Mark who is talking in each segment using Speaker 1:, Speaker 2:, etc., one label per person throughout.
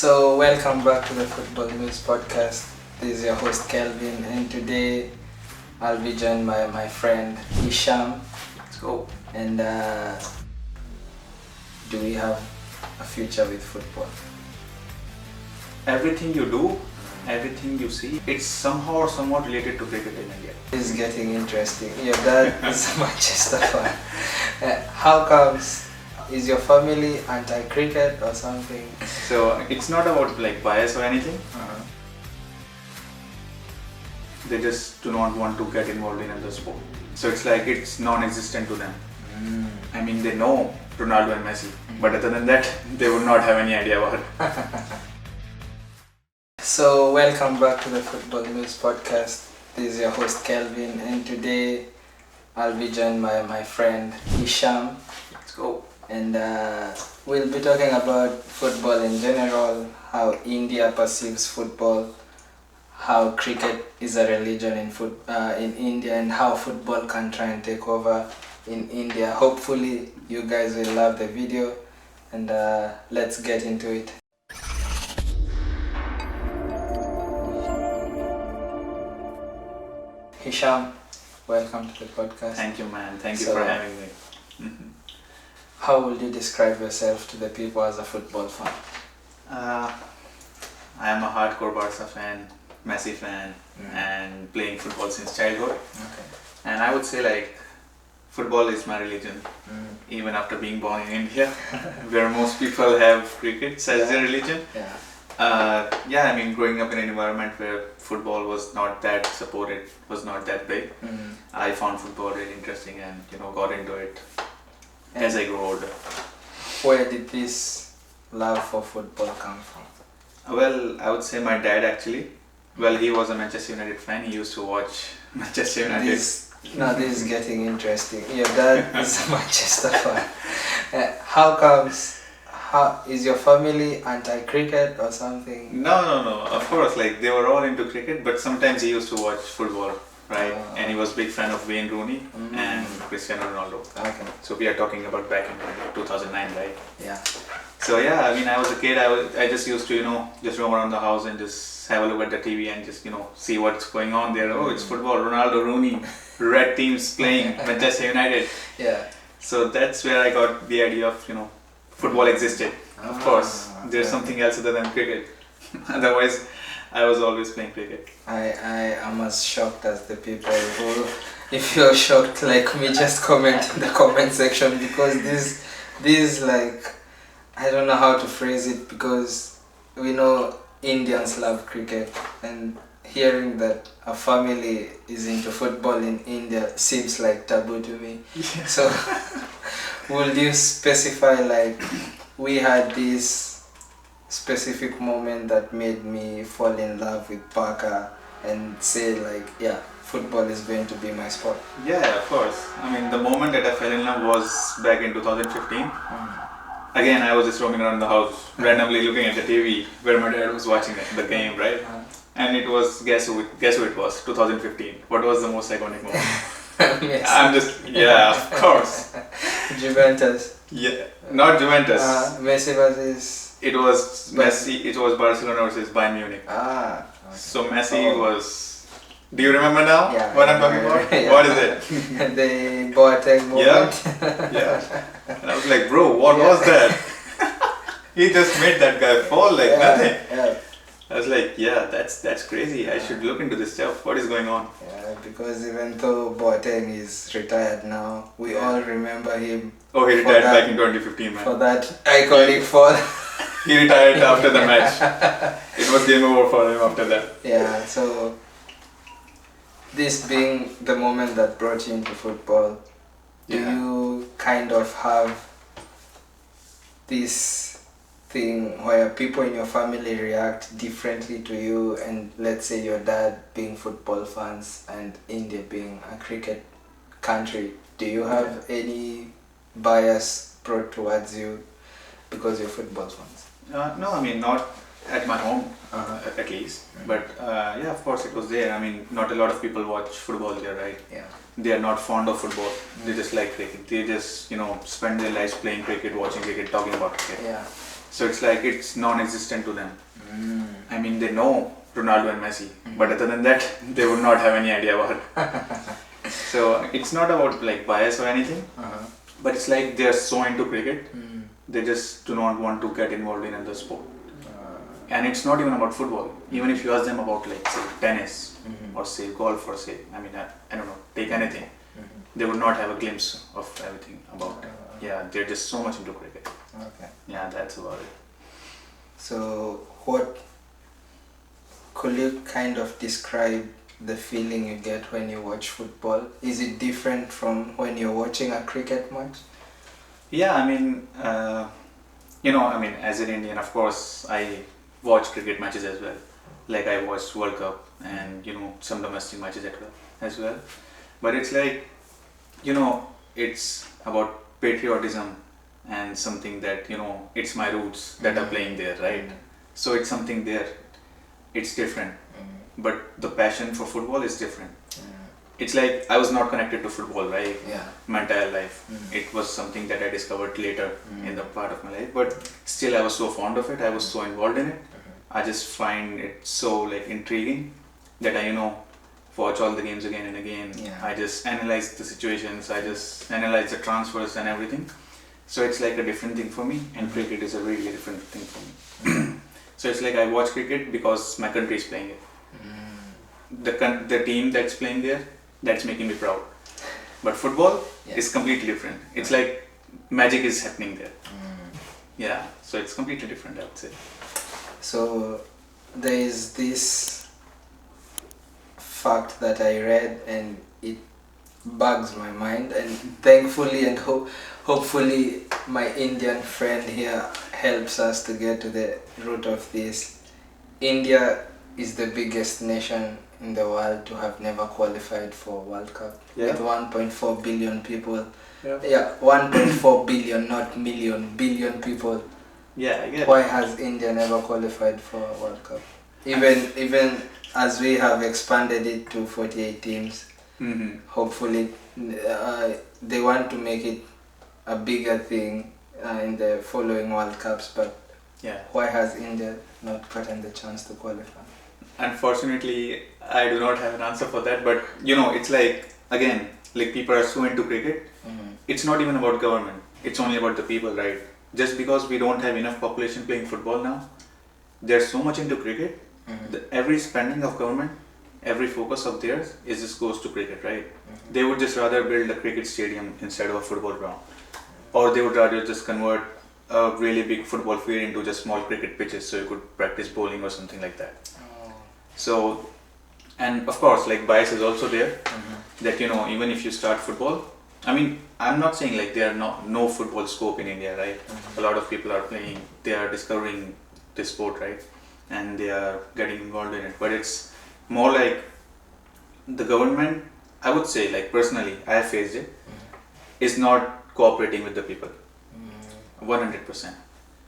Speaker 1: Welcome back to the Football Muse Podcast. This is your host Kelvin, and today I'll be joined by my friend Hisham.
Speaker 2: Let's go.
Speaker 1: And do we have a future with football?
Speaker 2: Everything you do, everything you see, it's somehow or somewhat related to cricket in India.
Speaker 1: This is getting interesting. Your dad is a Manchester fan. How comes? Is your family anti-cricket or something?
Speaker 2: So it's not about like bias or anything. They just do not want to get involved in another sport. So it's non-existent to them. I mean, they know Ronaldo and Messi, but other than that, they would not have any idea about it.
Speaker 1: So welcome back to the Football Muse Podcast. This is your host Kelvin, and today I'll be joined by my friend Hisham.
Speaker 2: Let's go.
Speaker 1: And we'll be talking about football in general, how India perceives football, how cricket is a religion in India, and how football can try and take over in India. Hopefully you guys will love the video, and let's get into it. Hisham, welcome to the podcast.
Speaker 2: Thank you, man. Thank you for having me.
Speaker 1: How would you describe yourself to the people as a football fan?
Speaker 2: I am a hardcore Barca fan, Messi fan, and playing football since childhood.
Speaker 1: Okay.
Speaker 2: And I would say football is my religion, even after being born in India, where most people have cricket as their religion.
Speaker 1: Yeah.
Speaker 2: I mean, growing up in an environment where football was not that supported, was not that big, I found football really interesting and got into it as I grew older.
Speaker 1: Where did this love for football come from?
Speaker 2: Well, I would say my dad actually. Well, he was a Manchester United fan. He used to watch Manchester United.
Speaker 1: This is getting interesting. Your dad is a Manchester fan. How comes? How is your family anti-cricket or something?
Speaker 2: No. Of course, they were all into cricket, but sometimes he used to watch football, right? And he was a big fan of Wayne Rooney and Cristiano Ronaldo.
Speaker 1: Okay.
Speaker 2: So we are talking about back in 2009, right?
Speaker 1: Yeah.
Speaker 2: So I mean, I was a kid. I just used to just roam around the house and just have a look at the TV and just see what's going on there. Oh, it's football. Ronaldo, Rooney, red teams playing Manchester United.
Speaker 1: Yeah.
Speaker 2: So that's where I got the idea of football existed. Of course, there's something else other than cricket. Otherwise, I was always playing cricket.
Speaker 1: I am as shocked as the people who, if you're shocked like me, just comment in the comment section, because this I don't know how to phrase it, because we know Indians love cricket, and hearing that a family is into football in India seems like taboo to me.
Speaker 2: Yeah.
Speaker 1: So would you specify we had this specific moment that made me fall in love with Barca and say football is going to be my sport?
Speaker 2: Yeah, of course. I mean, the moment that I fell in love was back in 2015. Again, I was just roaming around the house, randomly looking at the TV where my dad was watching the game, right? And it was, guess who it was, 2015. What was the most iconic moment?
Speaker 1: Messi.
Speaker 2: Of course.
Speaker 1: Juventus.
Speaker 2: Yeah, not Juventus.
Speaker 1: Messi versus...
Speaker 2: It was Messi, it was Barcelona versus Bayern Munich.
Speaker 1: Okay.
Speaker 2: So Messi was... Do you remember now what I'm talking about?
Speaker 1: Yeah.
Speaker 2: What is it?
Speaker 1: The Boateng moment.
Speaker 2: Yeah. And I was like, bro, what was that? He just made that guy fall like nothing.
Speaker 1: Yeah.
Speaker 2: I was like, that's crazy. I should look into this stuff. What is going on?
Speaker 1: Yeah, because even though Boateng is retired now, we all remember him.
Speaker 2: Oh, he retired back in 2015, man.
Speaker 1: For that iconic fall.
Speaker 2: He retired after the match. It was game over for him after that.
Speaker 1: Yeah, so this being the moment that brought you into football, do you kind of have this thing where people in your family react differently to you, and let's say your dad being football fans and India being a cricket country, do you have any bias brought towards you because you're football fans?
Speaker 2: No, I mean, not at my home, at least. But of course it was there. I mean, not a lot of people watch football there, right?
Speaker 1: Yeah.
Speaker 2: They are not fond of football. They just like cricket. They just, spend their lives playing cricket, watching cricket, talking about cricket.
Speaker 1: Yeah.
Speaker 2: So it's like it's non-existent to them. I mean, they know Ronaldo and Messi, but other than that, they would not have any idea about it. So it's not about like bias or anything, but it's like they're so into cricket, they just do not want to get involved in another sport. And it's not even about football. Even if you ask them about like say tennis or say golf or say, I mean, I don't know, take anything, they would not have a glimpse of everything about it. Yeah, they're just so much into cricket.
Speaker 1: Okay.
Speaker 2: Yeah, that's about it.
Speaker 1: So what could you kind of describe the feeling you get when you watch football? Is it different from when you're watching a cricket match?
Speaker 2: Yeah, I mean, I mean, as an Indian, of course, I watch cricket matches as well. Like I watched World Cup and, some domestic matches as well. But it's like, it's about patriotism and something that, it's my roots that are playing there, right? So it's something there. It's different. But the passion for football is different. It's like I was not connected to football, right?
Speaker 1: Yeah.
Speaker 2: My entire life. It was something that I discovered later in the part of my life. But still, I was so fond of it. I was so involved in it. I just find it so like intriguing that I, watch all the games again and again.
Speaker 1: Yeah.
Speaker 2: I just analyze the situations. I just analyze the transfers and everything. So it's like a different thing for me, and cricket is a really different thing for me. So it's like I watch cricket because my country is playing it. The team that's playing there, that's making me proud. But football is completely different. It's like magic is happening there. Yeah, so it's completely different, I would say.
Speaker 1: So there is this fact that I read and it bugs my mind, and thankfully and hopefully my Indian friend here helps us to get to the root of this. India is the biggest nation in the world to have never qualified for World Cup. With 1.4 billion people. Yeah, 1.4 billion, not million, billion people.
Speaker 2: Yeah, I get it.
Speaker 1: Why has India never qualified for a World Cup? Even as we have expanded it to 48 teams, hopefully they want to make it a bigger thing in the following World Cups, but why has India not gotten the chance to qualify?
Speaker 2: Unfortunately, I do not have an answer for that, but it's like, again, like people are so into cricket, it's not even about government, it's only about the people, right? Just because we don't have enough population playing football now, they're so much into cricket, every spending of government, every focus of theirs just goes to cricket, right? They would just rather build a cricket stadium instead of a football ground, or they would rather just convert a really big football field into just small cricket pitches so you could practice bowling or something like that. So, and of course, like bias is also there, that even if you start football, I mean, I'm not saying like there are no football scope in India, right? A lot of people are playing, they are discovering this sport, right? And they are getting involved in it, but it's more like the government, I would say, like personally, I have faced it, is not cooperating with the people, 100%.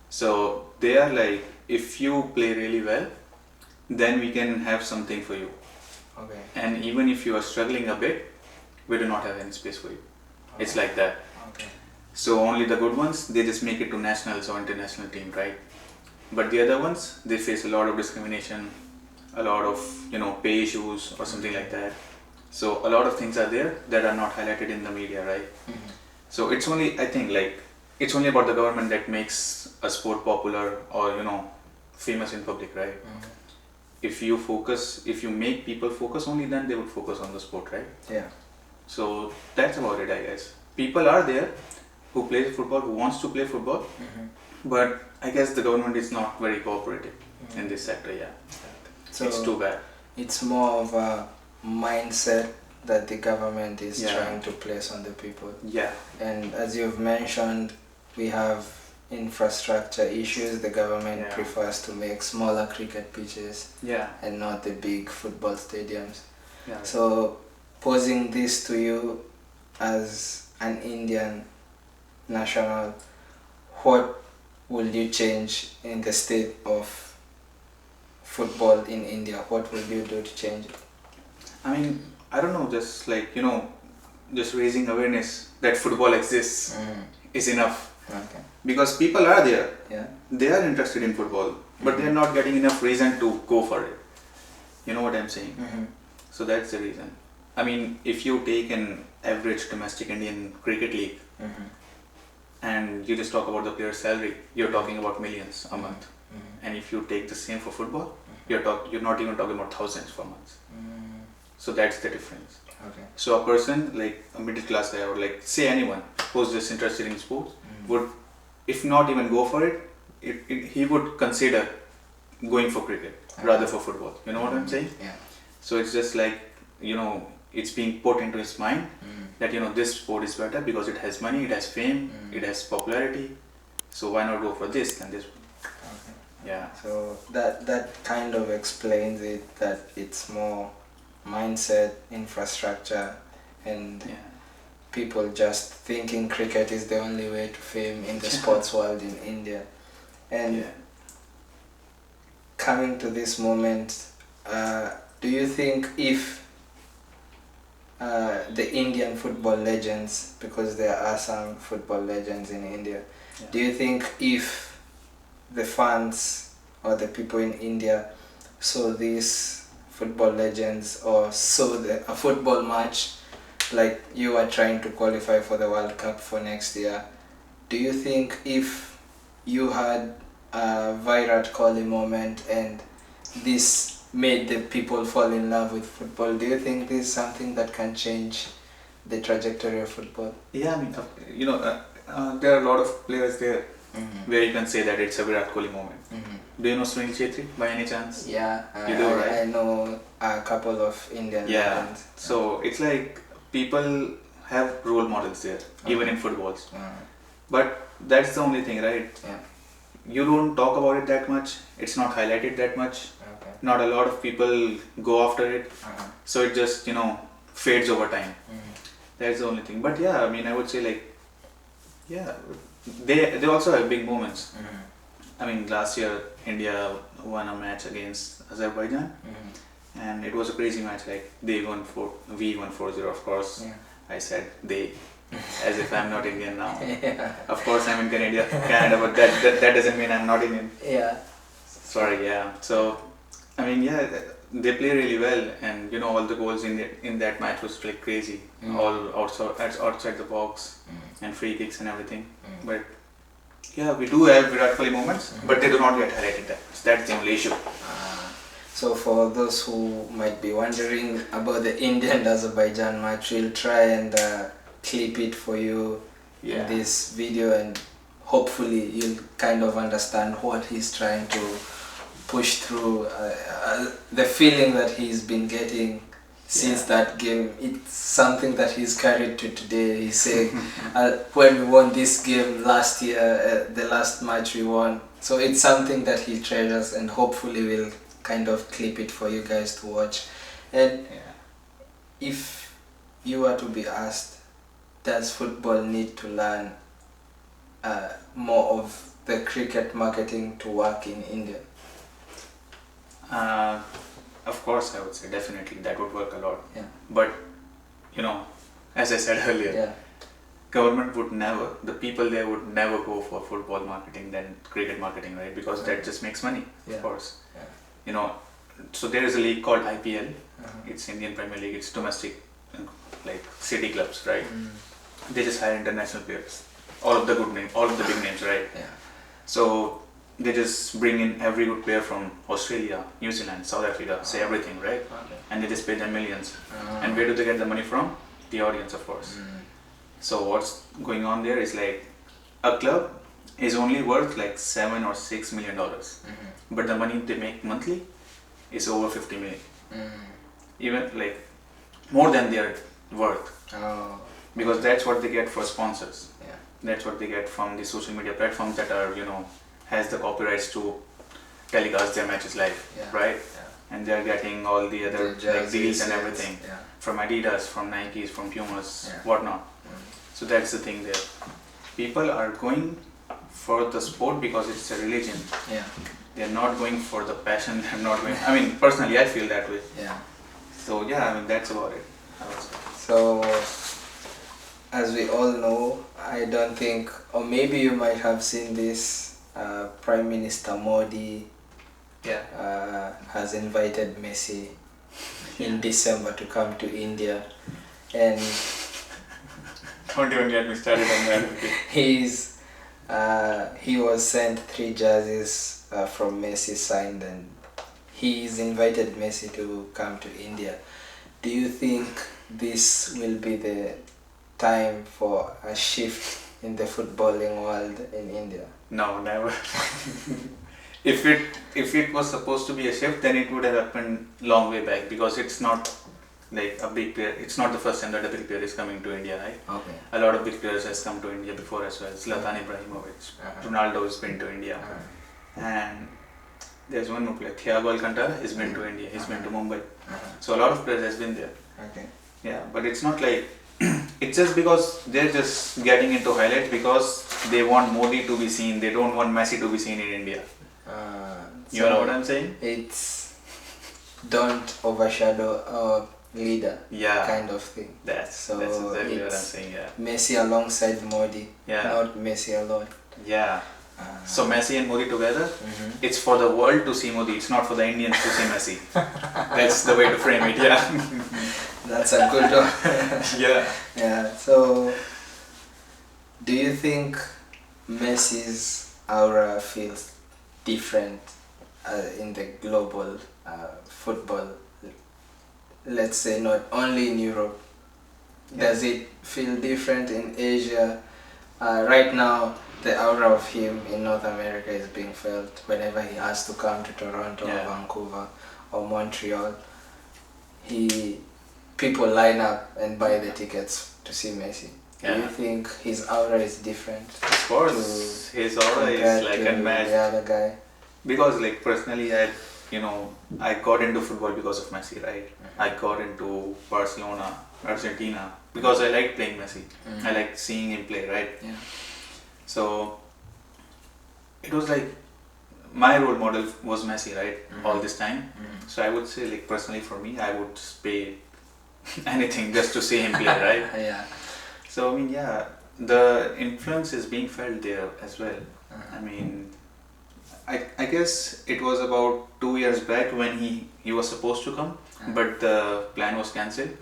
Speaker 2: So they are like, if you play really well, then we can have something for you.
Speaker 1: Okay.
Speaker 2: And even if you are struggling a bit, we do not have any space for you. It's like that.
Speaker 1: Okay.
Speaker 2: So only the good ones, they just make it to nationals or international team, right? But the other ones, they face a lot of discrimination, a lot of pay issues or something like that. So a lot of things are there that are not highlighted in the media, right? So it's only, I think, like it's only about the government that makes a sport popular or famous in public, right? If you make people focus, only then they would focus on the sport, right?
Speaker 1: Yeah.
Speaker 2: So that's about it, I guess. People are there who plays football, who wants to play football, but I guess the government is not very cooperative in this sector, So it's too bad.
Speaker 1: It's more of a mindset that the government is trying to place on the people.
Speaker 2: Yeah.
Speaker 1: And as you've mentioned, we have infrastructure issues. The government prefers to make smaller cricket pitches and not the big football stadiums.
Speaker 2: Yeah.
Speaker 1: So posing this to you as an Indian national, what will you change in the state of football in India? What will you do to change it?
Speaker 2: I mean, I don't know, just like, just raising awareness that football exists is enough.
Speaker 1: Okay.
Speaker 2: Because people are there.
Speaker 1: Yeah.
Speaker 2: They are interested in football, but they are not getting enough reason to go for it. You know what I'm saying? So that's the reason. I mean, if you take an average domestic Indian cricket league and you just talk about the player's salary, you're talking about millions a month. And if you take the same for football, you're not even talking about thousands per month. So that's the difference.
Speaker 1: Okay.
Speaker 2: So a person like a middle class guy, or like say anyone who's just interested in sports, would, if not even go for it, he would consider going for cricket rather for football. You know what I'm saying?
Speaker 1: Yeah.
Speaker 2: So it's just like, it's being put into his mind that, this sport is better because it has money, it has fame, it has popularity. So why not go for this than this one?
Speaker 1: Okay.
Speaker 2: Yeah.
Speaker 1: So that kind of explains it, that it's more mindset, infrastructure, and people just thinking cricket is the only way to fame in the sports world in India. And coming to this moment, do you think if the Indian football legends, because there are some football legends in India, do you think if the fans or the people in India saw these football legends or saw a football match, like you are trying to qualify for the World Cup for next year, do you think if you had a Virat Kohli moment and this made the people fall in love with football, do you think this is something that can change the trajectory of football?
Speaker 2: Yeah, I mean, there are a lot of players there where you can say that it's a Virat Kohli moment. Do you know Sunil Chetri by any chance?
Speaker 1: Yeah,
Speaker 2: you do, right?
Speaker 1: I know a couple of Indian legends.
Speaker 2: So it's like people have role models there, even in footballs. But that's the only thing, right?
Speaker 1: Yeah.
Speaker 2: You don't talk about it that much. It's not highlighted that much.
Speaker 1: Okay.
Speaker 2: Not a lot of people go after it. So it just, fades over time. That's the only thing. But yeah, I mean, I would say like, they also have big moments. I mean, last year India won a match against Azerbaijan, and it was a crazy match. Like we won 4-0. Of course, I said they, as if I'm not Indian now. Of course, I'm in Canada, but that doesn't mean I'm not Indian.
Speaker 1: Yeah.
Speaker 2: Sorry. Yeah. So, I mean, they play really well, and all the goals in that match was like crazy. All outside the box, and free kicks and everything. But yeah, we do have Virat Kohli moments, but they do not get highlighted. That's the only issue.
Speaker 1: So for those who might be wondering about the Indian-Azerbaijan match, we'll try and clip it for you in this video, and hopefully you'll kind of understand what he's trying to push through, the feeling that he's been getting since that game. It's something that he's carried to today. He's saying, when we won this game last year, the last match we won. So it's something that he treasures, and hopefully we'll kind of clip it for you guys to watch. And if you were to be asked, does football need to learn more of the cricket marketing to work in India?
Speaker 2: Of course, I would say definitely that would work a lot.
Speaker 1: Yeah.
Speaker 2: But, as I said earlier, government would never, the people there would never go for football marketing than cricket marketing, right? Because that just makes money, of course. So there is a league called IPL. It's Indian Premier League. It's domestic, like city clubs, right? They just hire international players, all of the big names, right? So they just bring in every good player from Australia, New Zealand, South Africa, say everything, right? And they just pay them millions. And where do they get the money from? The audience, of course. So what's going on there is like a club is only worth like $7 or $6 million, but the money they make monthly is over 50 million. Even like more than their worth. Because that's what they get for sponsors. That's what they get from the social media platforms that are, has the copyrights to telecast their matches live, right? And they're getting all the other like deals and everything from Adidas, from Nikes, from Pumas, whatnot. So that's the thing there. People are going for the sport because it's a religion. They're not going for the passion. They're not going. I mean, personally, I feel that way. So I mean, that's about it.
Speaker 1: So as we all know, I don't think, or maybe you might have seen this, Prime Minister Modi has invited Messi in December to come to India, and
Speaker 2: Don't even get me started on that.
Speaker 1: he was sent 3 jerseys from Messi signed, and he's invited Messi to come to India. Do you think this will be the time for a shift in the footballing world in India?
Speaker 2: No, never. If it was supposed to be a shift, then it would have happened long way back, because it's not like a big player. It's not the first time that a big player is coming to India, right?
Speaker 1: Okay.
Speaker 2: A lot of big players has come to India before as well. Zlatan Ibrahimovic, Ronaldo has been to India, and there's one more player, Thiago Alcantara, has been to India. He's been to Mumbai. So a lot of players has been there.
Speaker 1: Okay.
Speaker 2: Yeah, but it's not like it's just because they're just getting into highlights because they want Modi to be seen. They don't want Messi to be seen in India. You know what I'm saying?
Speaker 1: It's don't overshadow a leader, kind of thing.
Speaker 2: That's exactly what I'm saying. Yeah.
Speaker 1: Messi alongside Modi, not Messi alone.
Speaker 2: Yeah. So Messi and Modi together, it's for the world to see Modi. It's not for the Indians to see Messi. That's the way to frame it. Yeah.
Speaker 1: That's a good one.
Speaker 2: Yeah.
Speaker 1: Yeah. So, do you think Messi's aura feels different in the global football? Let's say not only in Europe. Does it feel different in Asia? Right now, the aura of him in North America is being felt whenever he has to come to Toronto or Vancouver or Montreal. People line up and buy the tickets to see Messi. Do you think his aura is different?
Speaker 2: Of course, his aura is like unmatched.
Speaker 1: The other guy.
Speaker 2: Because like personally, I got into football because of Messi, right? I got into Barcelona, Argentina, because I liked playing Messi. I liked seeing him play, right?
Speaker 1: Yeah.
Speaker 2: So it was like my role model was Messi, right? All this time. So I would say, like personally for me, I would pay anything just to see him play, right?
Speaker 1: Yeah.
Speaker 2: So I mean, the influence is being felt there as well. I mean, I guess it was about 2 years back when he was supposed to come, but the plan was cancelled.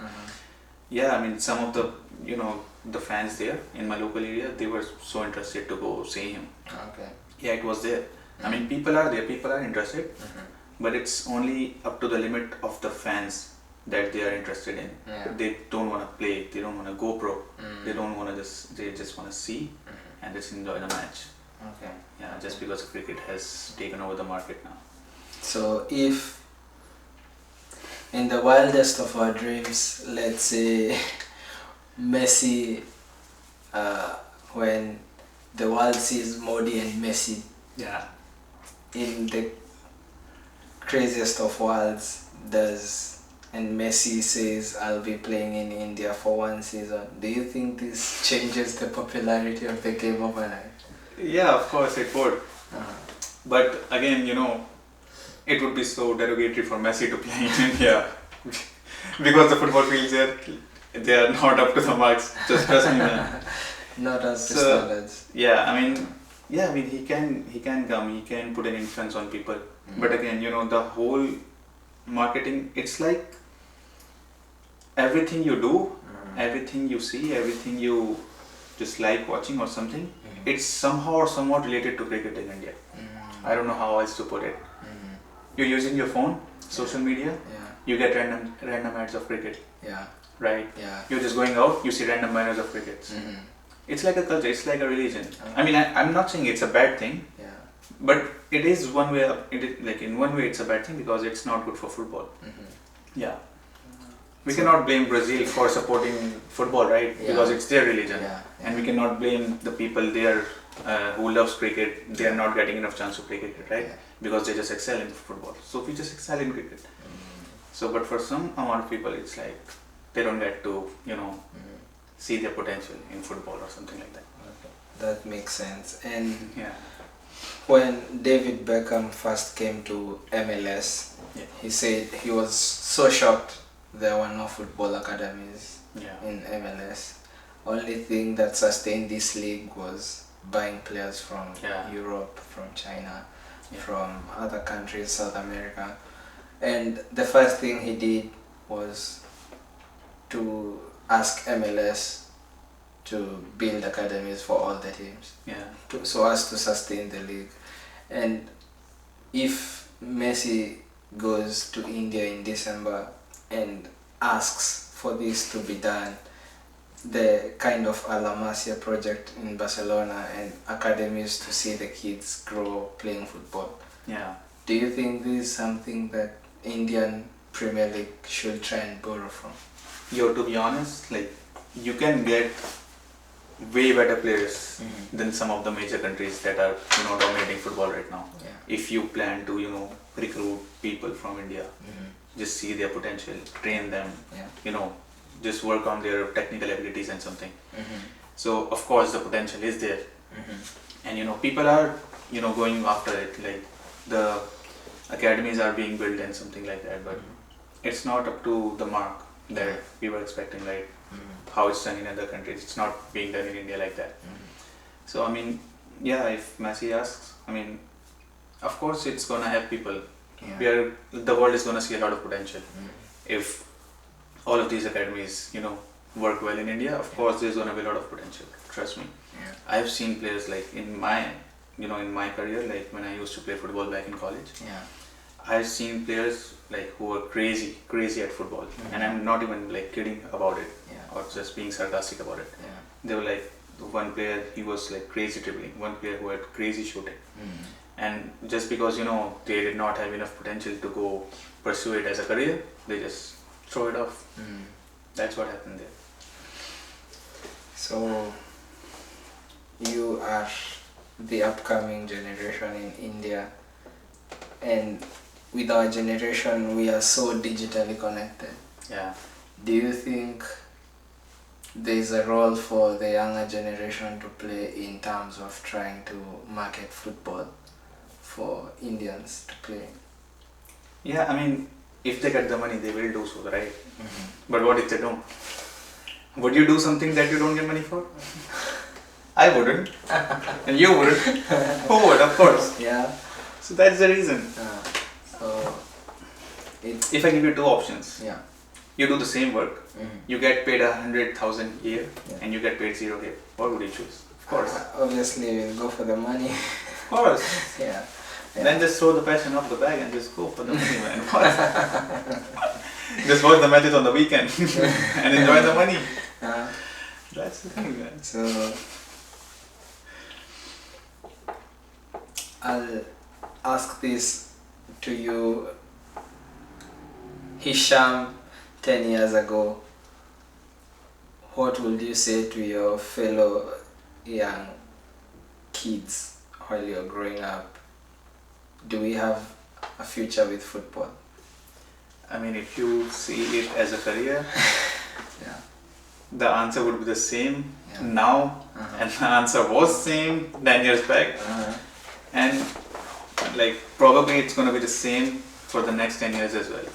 Speaker 2: Yeah, I mean, some of the fans there in my local area, they were so interested to go see him.
Speaker 1: Okay.
Speaker 2: Yeah, it was there. I mean, people are there, people are interested, but it's only up to the limit of the fans that they are interested in. They don't want to play, they don't want to go pro, they don't want to they just want to see and just enjoy the match.
Speaker 1: Okay.
Speaker 2: Yeah, just because cricket has taken over the market now.
Speaker 1: So if in the wildest of our dreams, let's say Messi, when the world sees Modi and Messi, in the craziest of worlds, and Messi says, I'll be playing in India for 1 season, do you think this changes the popularity of the game overnight?
Speaker 2: Yeah, of course it would. But again, it would be so derogatory for Messi to play in India because the football fields there, they are not up to the marks. Just trust me, man.
Speaker 1: Not as to standards.
Speaker 2: Yeah, I mean, he can come, he can put an influence on people. But again, the whole marketing, it's like everything you do, everything you see, everything you just like watching or something, it's somehow or somewhat related to cricket in India. I don't know how else to put it. You're using your phone, social media, you get random ads of cricket.
Speaker 1: Yeah.
Speaker 2: Right?
Speaker 1: Yeah.
Speaker 2: You're just going out, you see random banners of cricket. It's like a culture, it's like a religion. I mean, I'm not saying it's a bad thing, but it is one way, in one way it's a bad thing because it's not good for football. Yeah. We cannot blame Brazil for supporting football, right? Because it's their religion. And we cannot blame the people there who loves cricket. They are not getting enough chance to play cricket, right? Because they just excel in football. So we just excel in cricket. So, but for some amount of people, it's like they don't get to, see their potential in football or something like that.
Speaker 1: Okay. That makes sense. And when David Beckham first came to MLS, he said he was so shocked there were no football academies in MLS. only thing that sustained this league was buying players from Europe, from China, from other countries, South America. And the first thing he did was to ask MLS to build academies for all the teams, so as to sustain the league. And if Messi goes to India in December and asks for this to be done, the kind of a La Masia project in Barcelona and academies to see the kids grow playing football.
Speaker 2: Yeah.
Speaker 1: Do you think this is something that Indian Premier League should try and borrow from?
Speaker 2: To be honest, like, you can get way better players than some of the major countries that are, dominating football right now.
Speaker 1: Yeah.
Speaker 2: If you plan to, recruit people from India, just see their potential, train them, just work on their technical abilities and something. So of course the potential is there, and people are going after it. Like, the academies are being built and something like that, but it's not up to the mark that we were expecting, like how it's done in other countries. It's not being done in India like that. So if Messi asks, of course it's gonna help people. The world is gonna see a lot of potential if all of these academies work well in India. Of course there's gonna be a lot of potential, trust me. I've seen players, like, in my career, like when I used to play football back in college, I've seen players like who were crazy at football, and I'm not even like kidding about it or just being sarcastic about it. They were like, one player, he was like crazy dribbling, one player who had crazy shooting, and just because they did not have enough potential to go pursue it as a career, they just throw it off. That's what happened there.
Speaker 1: So you are the upcoming generation in India, and with our generation we are so digitally connected. Do you think there is a role for the younger generation to play in terms of trying to market football for Indians to play?
Speaker 2: If they get the money, they will do so, right? But what if they don't? Would you do something that you don't get money for? I wouldn't. And you wouldn't. Who would? Of course. So that's the reason. If I give you two options, you do the same work, you get paid 100,000 a year, and you get paid 0 here. What would you choose? Of course.
Speaker 1: Obviously, we'll go for the money.
Speaker 2: Of course. Then just throw the passion off the bag and just go for the money, man. Just watch the matches on the weekend and enjoy the money. That's the thing, man.
Speaker 1: So I'll ask this to you, Hisham, 10 years ago. What would you say to your fellow young kids while you're growing up? Do we have a future with football?
Speaker 2: If you see it as a career, the answer would be the same now, and the answer was same 10 years back, and like probably it's going to be the same for the next 10 years as well.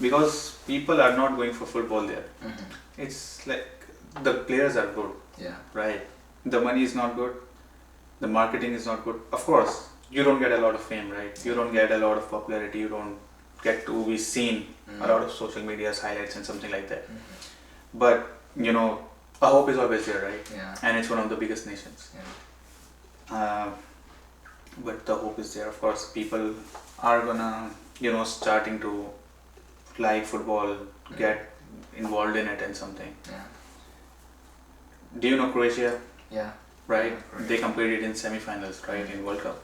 Speaker 2: Because people are not going for football there. It's like the players are good, right? The money is not good, the marketing is not good. Of course, you don't get a lot of fame, right? You don't get a lot of popularity, you don't get to be seen a lot of social media's highlights and something like that. But a hope is always there, right? And it's one of the biggest nations. But the hope is there. Of course, people are gonna starting to like football, get involved in it and something. Do you know Croatia? Right? They competed in semi-finals, right, in World Cup.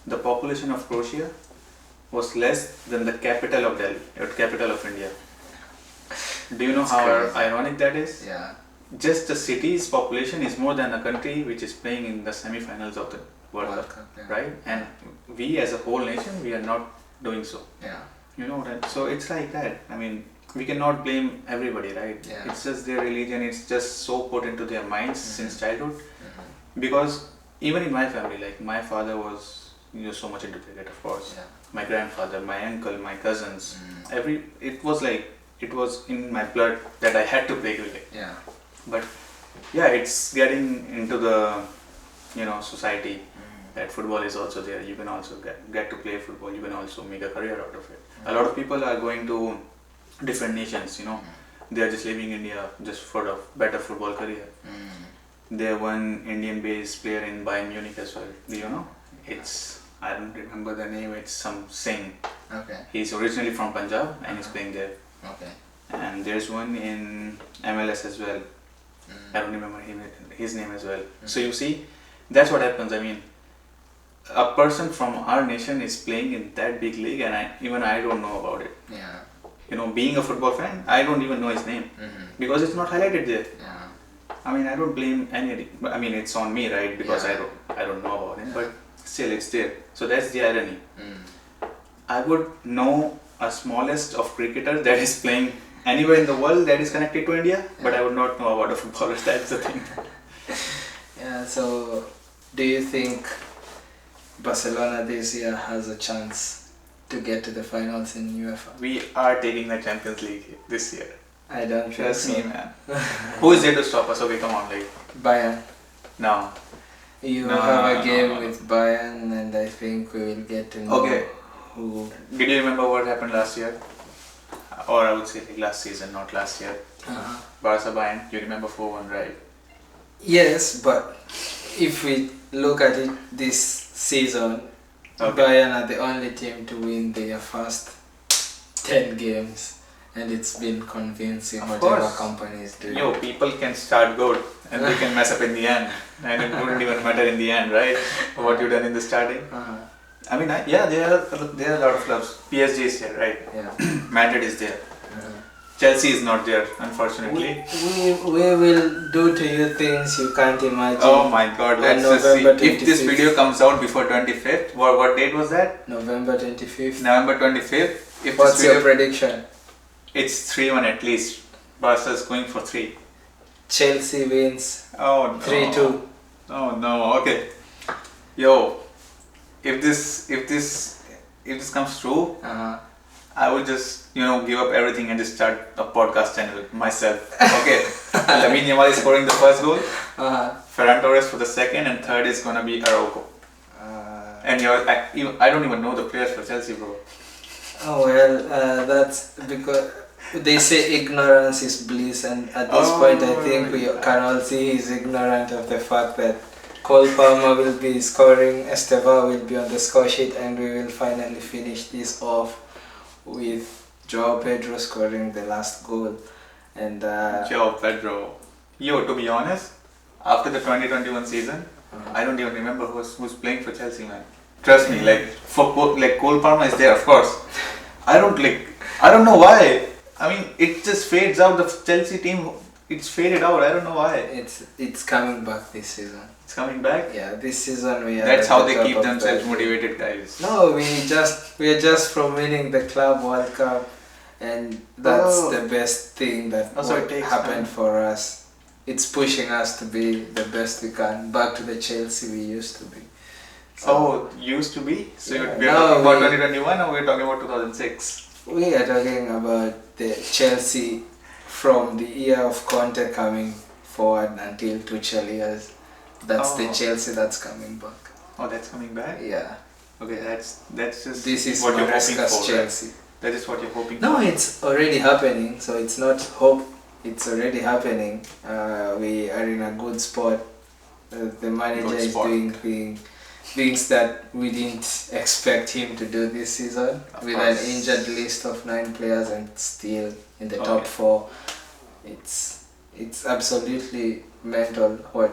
Speaker 2: The population of Croatia was less than the capital of Delhi, or capital of India. Do you know how ironic that is? Just the city's population is more than a country which is playing in the semi-finals of the World Cup, right? And we as a whole nation, we are not doing so. So it's like that. We cannot blame everybody, right? It's just their religion, it's just so put into their minds since childhood. Because even in my family, like my father was so much into cricket, of course. My grandfather, my uncle, my cousins, it was in my blood that I had to play cricket. But yeah, it's getting into the society that football is also there. You can also get to play football. You can also make a career out of it. A lot of people are going to different nations. They are just leaving India just for a better football career. There one Indian-based player in Bayern Munich as well. Do you know? I don't remember the name. It's some Singh.
Speaker 1: Okay.
Speaker 2: He's originally from Punjab and he's playing there.
Speaker 1: Okay.
Speaker 2: And there's one in MLS as well. I don't remember his name as well. So you see, that's what happens. I mean, a person from our nation is playing in that big league, and I don't know about it.
Speaker 1: Yeah.
Speaker 2: Being a football fan, I don't even know his name because it's not highlighted there.
Speaker 1: Yeah.
Speaker 2: I mean, I don't blame any. I mean, it's on me, right? Because I don't know about him, but still, it's there. So that's the irony. I would know a smallest of cricketers that is playing anywhere in the world that is connected to India, but I would not know about a footballer. That's the thing.
Speaker 1: Yeah. So, do you think Barcelona this year has a chance to get to the finals in UEFA?
Speaker 2: We are taking the Champions League this year.
Speaker 1: I don't think
Speaker 2: Trust
Speaker 1: so.
Speaker 2: me, man. Who is there to stop us? Okay, come on,
Speaker 1: Bayern.
Speaker 2: No.
Speaker 1: You
Speaker 2: No,
Speaker 1: have a game
Speaker 2: no.
Speaker 1: with Bayern, and I think we will get to know
Speaker 2: Okay.
Speaker 1: who.
Speaker 2: Did you remember what happened last year? Or I would say last season, not last year. Barca Bayern, you remember 4-1, right?
Speaker 1: Yes, but if we look at it this season,
Speaker 2: Okay.
Speaker 1: Bayern are the only team to win their first 10 games, and it's been convincing
Speaker 2: Of
Speaker 1: whatever
Speaker 2: course.
Speaker 1: company is doing.
Speaker 2: Yo, people can start good and they can mess up in the end, and it wouldn't even matter in the end, right? What you done in the starting. I mean, there are a lot of clubs. PSG is there, right?
Speaker 1: Yeah.
Speaker 2: Madrid is there. Chelsea is not there, unfortunately.
Speaker 1: We will do to you things you can't imagine.
Speaker 2: Oh my God! Let's
Speaker 1: On
Speaker 2: just see.
Speaker 1: November
Speaker 2: If this
Speaker 1: 25th.
Speaker 2: video comes out before 25th, what date was that?
Speaker 1: November 25th.
Speaker 2: November 25th. If
Speaker 1: What's
Speaker 2: this
Speaker 1: your
Speaker 2: video,
Speaker 1: prediction?
Speaker 2: it's 3-1 at least. Barca is going for 3.
Speaker 1: Chelsea wins
Speaker 2: Oh no.
Speaker 1: 3-2.
Speaker 2: Oh no. Okay. Yo, if this comes true, I would just give up everything and just start a podcast channel myself. Okay. Lamine Yamal is scoring the first goal. Ferran Torres for the second, and third is gonna be Araujo. And I don't even know the players for Chelsea, bro.
Speaker 1: Oh well, that's because they say ignorance is bliss, and at this point I think we can all see he's ignorant of the fact that Cole Palmer will be scoring, Esteva will be on the score sheet, and we will finally finish this off with Joao Pedro scoring the last goal. And
Speaker 2: Joao Pedro. Yo, to be honest, after the 2021 season, I don't even remember who's playing for Chelsea, man. Trust me, Cole Palmer is there, of course. I don't know why. I mean, it just fades out. The Chelsea team, it's faded out. I don't know why.
Speaker 1: it's coming back this season.
Speaker 2: It's coming back.
Speaker 1: Yeah, this season we are.
Speaker 2: That's
Speaker 1: at
Speaker 2: how
Speaker 1: the
Speaker 2: they
Speaker 1: top
Speaker 2: keep
Speaker 1: of
Speaker 2: themselves
Speaker 1: the-
Speaker 2: motivated, guys.
Speaker 1: No, we are just from winning the Club World Cup, and that's the best thing that
Speaker 2: Also, it takes
Speaker 1: happened
Speaker 2: time.
Speaker 1: for us. It's pushing us to be the best we can, back to the Chelsea we used to be. So
Speaker 2: Used to be? So
Speaker 1: Yeah,
Speaker 2: we're
Speaker 1: now
Speaker 2: talking about
Speaker 1: we-
Speaker 2: 2021 or we're talking about 2006?
Speaker 1: we are talking about the Chelsea from the year of Conte coming forward until Tuchel years. That's the Chelsea that's coming back.
Speaker 2: Oh, that's coming back?
Speaker 1: Yeah,
Speaker 2: Okay, that's just
Speaker 1: this is
Speaker 2: what you're hoping
Speaker 1: Maresca's
Speaker 2: for. Right?
Speaker 1: Chelsea.
Speaker 2: That is what you're hoping
Speaker 1: No,
Speaker 2: for.
Speaker 1: it's already happening, so it's not hope, it's already happening. We are in a good spot. The manager
Speaker 2: Good
Speaker 1: is
Speaker 2: spot.
Speaker 1: doing things that we didn't expect him to do this season,
Speaker 2: Of
Speaker 1: with
Speaker 2: course.
Speaker 1: an injured list of 9 players and still in the
Speaker 2: Okay.
Speaker 1: top 4. It's absolutely mental what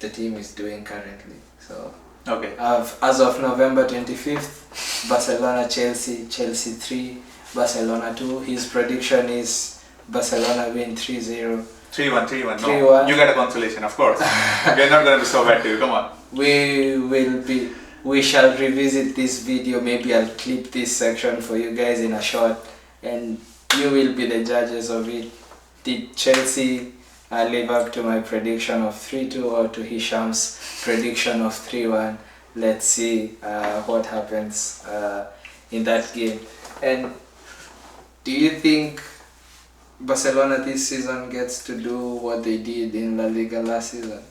Speaker 1: the team is doing currently. So
Speaker 2: Okay.
Speaker 1: as of November 25th, Barcelona, Chelsea 3, Barcelona 2. His prediction is Barcelona win 3-0.
Speaker 2: 3-1. No,
Speaker 1: 3-1.
Speaker 2: you get a consolation, of course. We're not going to be so bad to you. Come on.
Speaker 1: We shall revisit this video. Maybe I'll clip this section for you guys in a short, and you will be the judges of it. Did Chelsea live up to my prediction of 3-2 or to Hisham's prediction of 3-1? Let's see what happens in that game. And do you think Barcelona this season gets to do what they did in La Liga last season?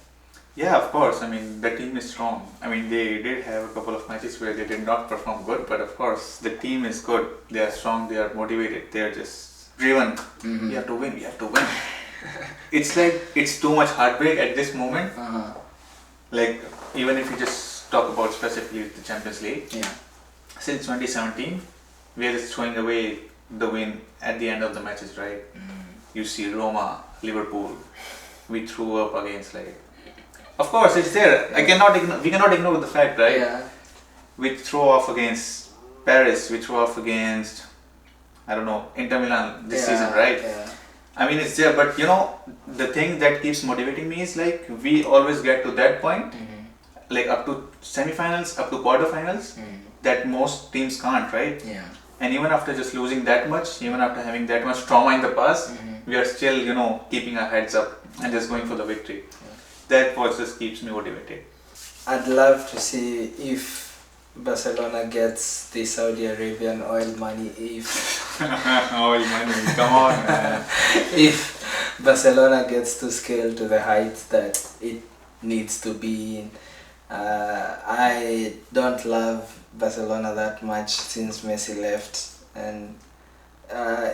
Speaker 2: Yeah, of course. I mean, the team is strong. I mean, they did have a couple of matches where they did not perform good, but of course, the team is good. They are strong, they are motivated, they are just driven. We have to win, we have to win. It's like, it's too much heartbreak at this moment. Like, even if you just talk about specifically the Champions League, since 2017, we are just throwing away the win at the end of the matches, right? You see Roma, Liverpool, we threw up against like. Of course, it's there. We cannot ignore the fact, right?
Speaker 1: Yeah.
Speaker 2: We throw off against Paris. We throw off against, I don't know, Inter Milan this season, right?
Speaker 1: Yeah.
Speaker 2: I mean, it's there. But you know, the thing that keeps motivating me is like we always get to that point, like up to semi-finals, up to quarter-finals, that most teams can't, right?
Speaker 1: Yeah.
Speaker 2: And even after just losing that much, even after having that much trauma in the past, we are still, you know, keeping our heads up and just going for the victory. That what just keeps me motivated.
Speaker 1: I'd love to see if Barcelona gets the Saudi Arabian oil money. If
Speaker 2: oil money, come on, man.
Speaker 1: If Barcelona gets to scale to the heights that it needs to be in. I don't love Barcelona that much since Messi left, and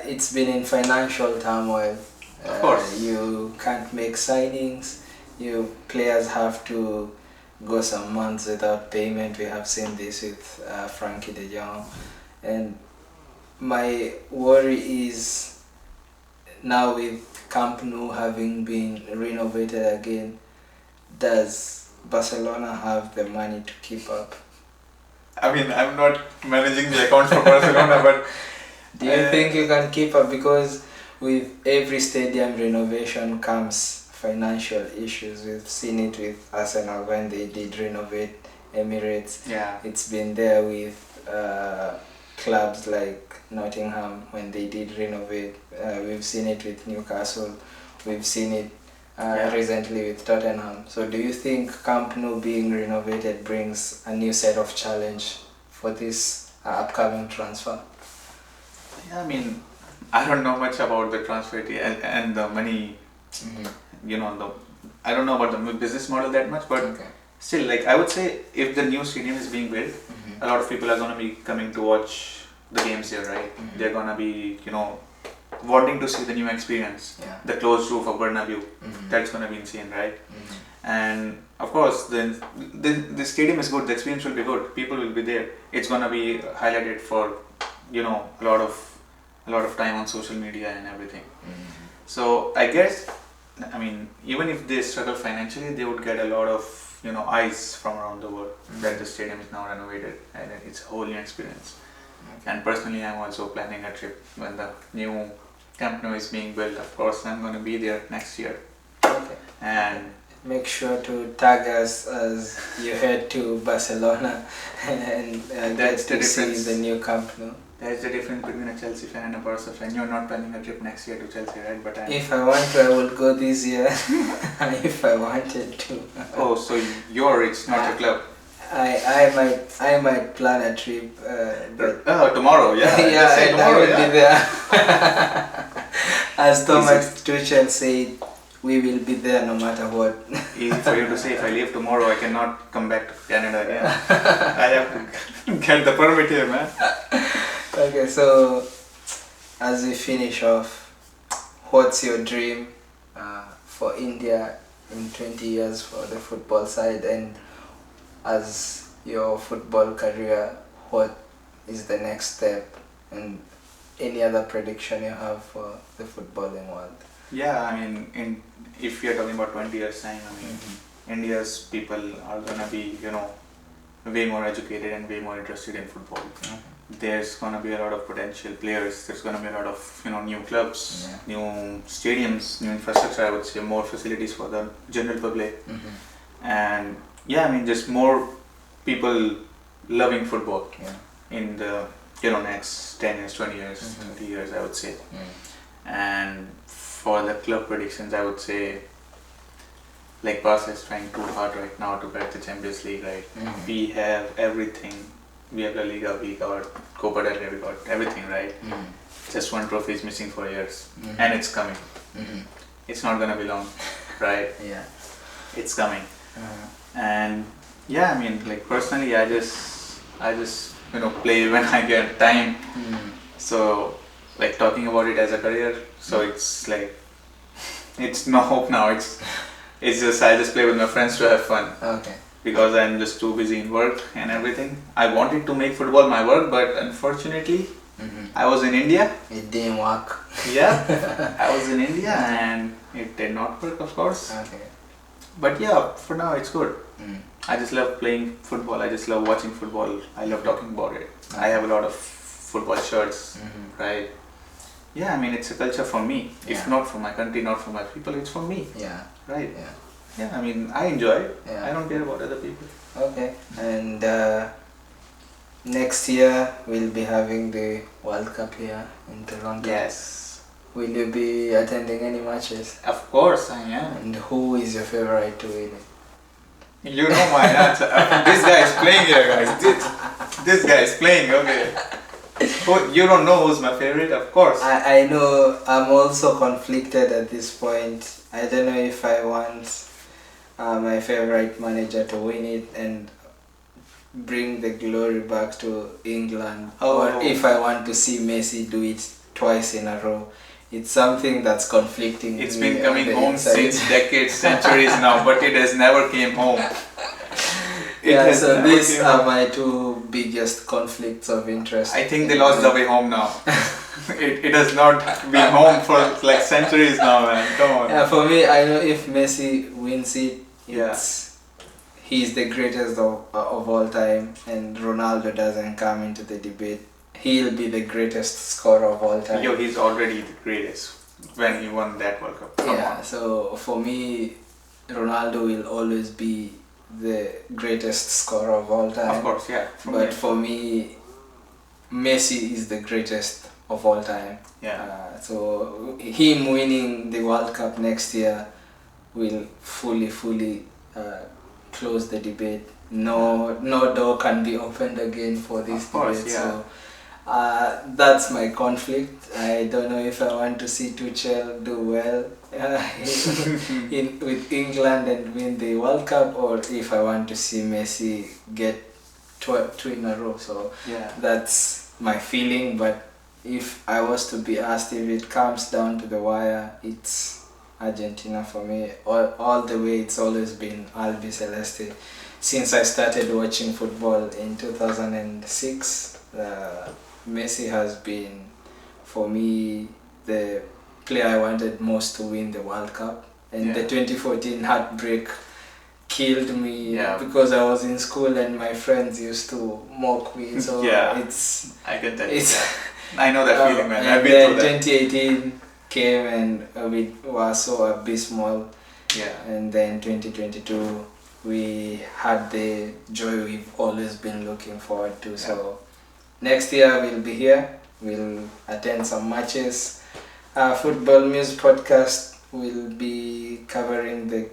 Speaker 1: it's been in financial turmoil.
Speaker 2: Of course.
Speaker 1: You can't make signings. You players have to go some months without payment. We have seen this with Frankie de Jong, and my worry is now with Camp Nou having been renovated again, does Barcelona have the money to keep up?
Speaker 2: I mean, I'm not managing the account for Barcelona, but
Speaker 1: do you think you can keep up? Because with every stadium renovation comes financial issues. We've seen it with Arsenal when they did renovate Emirates.
Speaker 2: Yeah.
Speaker 1: It's been there with clubs like Nottingham when they did renovate. We've seen it with Newcastle. We've seen it recently with Tottenham. So do you think Camp Nou being renovated brings a new set of challenge for this upcoming transfer?
Speaker 2: Yeah, I mean, I don't know much about the transfer and the money. You know, I don't know about the business model that much, but still, like I would say, if the new stadium is being built, a lot of people are gonna be coming to watch the games here, right? They're gonna be, you know, wanting to see the new experience, the closed roof of Bernabeu. That's gonna be insane, right? And of course, the stadium is good. The experience will be good. People will be there. It's gonna be highlighted for, you know, a lot of time on social media and everything. So I guess, I mean, even if they struggle financially, they would get a lot of, you know, eyes from around the world that the stadium is now renovated and it's a whole new experience. And personally, I'm also planning a trip when the new Camp Nou is being built. Of course, I'm going to be there next year. And
Speaker 1: make sure to tag us as you head to Barcelona and get to see the new Camp Nou.
Speaker 2: That's the difference between a Chelsea fan and a Barca fan. You're not planning a trip next year to Chelsea, right? But
Speaker 1: if I want to, I will go this year. If I wanted to.
Speaker 2: Oh, so it's not your club.
Speaker 1: I might plan a trip. But
Speaker 2: tomorrow, yeah.
Speaker 1: Yeah, and
Speaker 2: tomorrow,
Speaker 1: I will be there. As Thomas Tuchel said, we will be there no matter what.
Speaker 2: Easy for you to say. If I leave tomorrow, I cannot come back to Canada again. I have to get the permit here, man.
Speaker 1: Okay, so as we finish off, what's your dream for India in 20 years for the football side, and as your football career, what is the next step, and any other prediction you have for the footballing world?
Speaker 2: Yeah, I mean, if we are talking about 20 years time, I mean, India's people are gonna be, you know, way more educated and way more interested in football. There's gonna be a lot of potential players. There's gonna be a lot of, you know, new clubs, new stadiums, new infrastructure. I would say more facilities for the general public, and yeah, I mean, just more people loving football in the, you know, next 10 years, 20 years, 30 years, I would say. And for the club predictions, I would say, like Barca is trying too hard right now to get the Champions League, right? We have everything we have La Liga, we got Copa del Rey, we got everything, right? Just one trophy is missing for years, and it's coming. It's not gonna be long, right?
Speaker 1: Yeah.
Speaker 2: It's coming. And yeah, I mean, like personally, I just play when I get time. So like talking about it as a career, so it's like it's no hope now. It's just I just play with my friends to have fun.
Speaker 1: Okay.
Speaker 2: Because I'm just too busy in work and everything. I wanted to make football my work, but unfortunately, I was in India.
Speaker 1: It didn't work.
Speaker 2: Yeah, I was in India and it did not work, of course.
Speaker 1: Okay.
Speaker 2: But yeah, for now it's good. I just love playing football. I just love watching football. I love talking about it. I have a lot of football shirts, right? Yeah, I mean it's a culture for me. It's not for my country, not for my people. It's for me.
Speaker 1: Yeah.
Speaker 2: Right.
Speaker 1: Yeah.
Speaker 2: Yeah, I mean I enjoy it.
Speaker 1: Yeah.
Speaker 2: I don't care about other people.
Speaker 1: Okay. And next year we'll be having the World Cup here in Toronto.
Speaker 2: Yes.
Speaker 1: Will you be attending any matches?
Speaker 2: Of course I am.
Speaker 1: And who is your favorite to win it?
Speaker 2: You know my answer. This guy is playing here, guys. This guy is playing, okay. You don't know who's my favorite? Of course.
Speaker 1: I know. I'm also conflicted at this point. I don't know if I want my favorite manager to win it and bring the glory back to England, or if I want to see Messi do it twice in a row. It's something that's conflicting.
Speaker 2: It's been coming home since decades, centuries now, but it has never came home.
Speaker 1: So these are my two biggest conflicts of interest.
Speaker 2: I think they lost the way home now. It has not been home for like centuries now, man. Come on.
Speaker 1: Yeah, for me, I know if Messi wins it, he's the greatest of all time, and Ronaldo doesn't come into the debate. He'll be the greatest scorer of all time.
Speaker 2: Yo, he's already the greatest when he won that World Cup. Come on.
Speaker 1: So for me, Ronaldo will always be the greatest scorer of all time.
Speaker 2: Of course, yeah.
Speaker 1: For me, Messi is the greatest of all time.
Speaker 2: Yeah.
Speaker 1: So him winning the World Cup next year will fully close the debate. No door can be opened again for this debate.
Speaker 2: Yeah.
Speaker 1: So that's my conflict. I don't know if I want to see Tuchel do well with England and win the World Cup, or if I want to see Messi get two in a row. So that's my feeling. But if I was to be asked if it comes down to the wire, it's Argentina for me. All the way, it's always been Albi Celeste. Since I started watching football in 2006, Messi has been, for me, the player I wanted most to win the World Cup. And the 2014 heartbreak killed me because I was in school and my friends used to mock me. So
Speaker 2: I can tell you. I know that feeling, man. I've
Speaker 1: And
Speaker 2: been
Speaker 1: then
Speaker 2: through that.
Speaker 1: 2018 came and we were so abysmal. And then 2022 we had the joy we've always been looking forward to. So next year we'll be here, we'll attend some matches. Football Muse Podcast will be covering the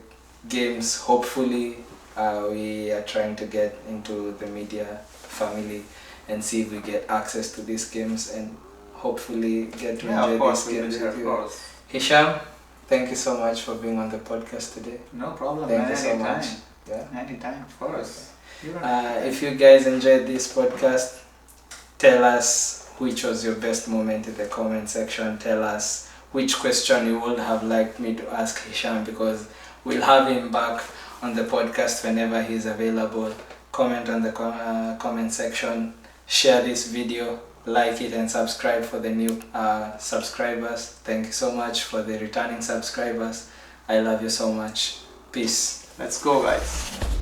Speaker 1: games. Hopefully we are trying to get into the media family and see if we get access to these games and hopefully get to enjoy these games with you. Hisham, thank you so much for being on the podcast today.
Speaker 2: No problem,
Speaker 1: Thank
Speaker 2: man.
Speaker 1: you so
Speaker 2: Anytime.
Speaker 1: much.
Speaker 2: Anytime, of course.
Speaker 1: If you guys enjoyed this podcast, tell us which was your best moment in the comment section. Tell us which question you would have liked me to ask Hisham, because we'll have him back on the podcast whenever he's available. Comment on the comment section, share this video, like it, and subscribe for the new subscribers. Thank you so much for the returning subscribers. I love you so much. Peace.
Speaker 2: Let's go, guys.